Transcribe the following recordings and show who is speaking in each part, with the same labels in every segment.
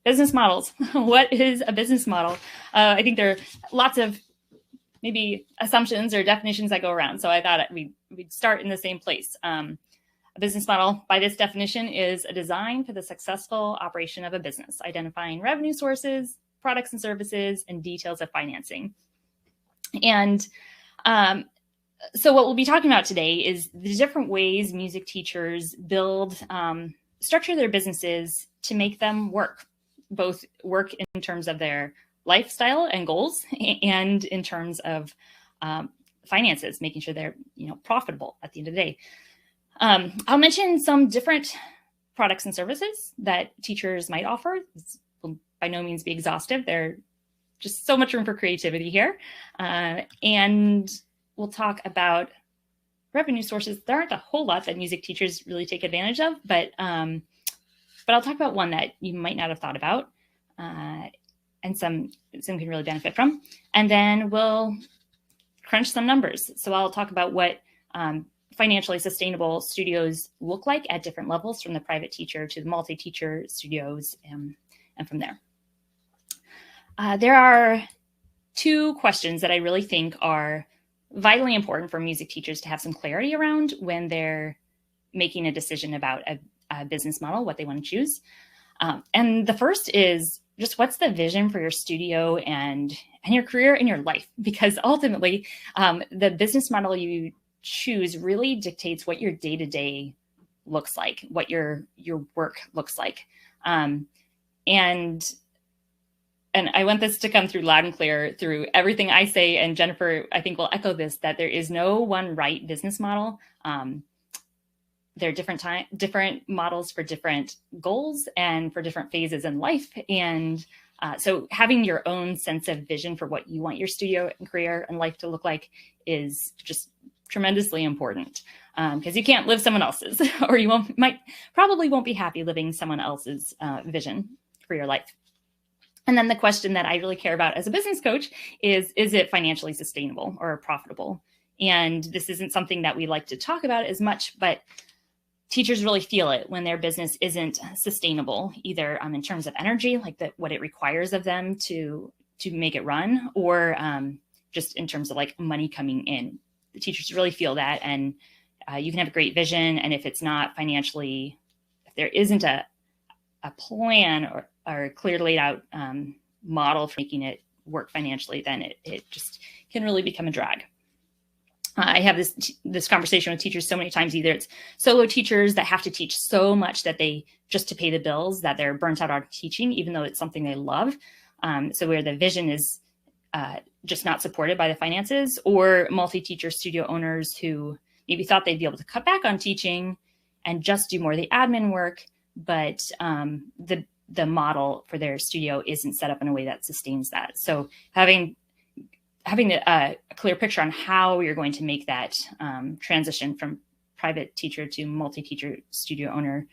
Speaker 1: business models. What is a business model? I think there are lots of maybe assumptions or definitions that go around. So I thought we'd start in the same place. A business model, by this definition, is a design for the successful operation of a business, identifying revenue sources, products and services, and details of financing. And so what we'll be talking about today is the different ways music teachers build, structure their businesses to make them work, both work in terms of their lifestyle and goals, and in terms of finances, making sure they're profitable at the end of the day. I'll mention some different products and services that teachers might offer. This will by no means be exhaustive. There's just so much room for creativity here. And we'll talk about revenue sources. There aren't a whole lot that music teachers really take advantage of, but I'll talk about one that you might not have thought about, and some can really benefit from. And then we'll crunch some numbers. So I'll talk about what financially sustainable studios look like at different levels, from the private teacher to the multi-teacher studios, and from there. There are two questions that I really think are vitally important for music teachers to have some clarity around when they're making a decision about a business model, what they want to choose. And the first is just, what's the vision for your studio and your career and your life? Because ultimately, the business model you choose really dictates what your day-to-day looks like, what your work looks like. And I want this to come through loud and clear through everything I say, and Jennifer, I think, will echo this, that there is no one right business model. There are different models for different goals and for different phases in life. And so having your own sense of vision for what you want your studio and career and life to look like is just tremendously important, because you can't live someone else's, or you probably won't be happy living someone else's vision for your life. And then the question that I really care about as a business coach is it financially sustainable or profitable? And this isn't something that we like to talk about as much, but teachers really feel it when their business isn't sustainable, either in terms of energy, like what it requires of them to make it run, or just in terms of like money coming in. The teachers really feel that, and you can have a great vision, and if it's not financially, if there isn't a plan or a clear laid out model for making it work financially, then it just can really become a drag. I have this conversation with teachers so many times. Either it's solo teachers that have to teach so much that just to pay the bills, that they're burnt out on teaching, even though it's something they love. So where the vision is just not supported by the finances, or multi-teacher studio owners who maybe thought they'd be able to cut back on teaching and just do more of the admin work, but the model for their studio isn't set up in a way that sustains that. So having a clear picture on how you're going to make that transition from private teacher to multi-teacher studio owner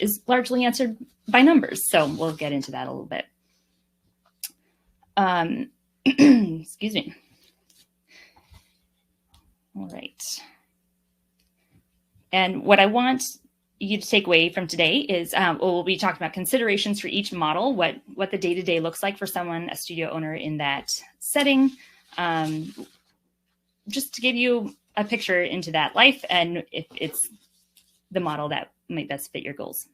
Speaker 1: is largely answered by numbers. So we'll get into that a little bit. Excuse me. All right. And what I want you to take away from today is we'll be talking about considerations for each model, what the day-to-day looks like for someone, a studio owner in that setting, just to give you a picture into that life, and if it's the model that might best fit your goals.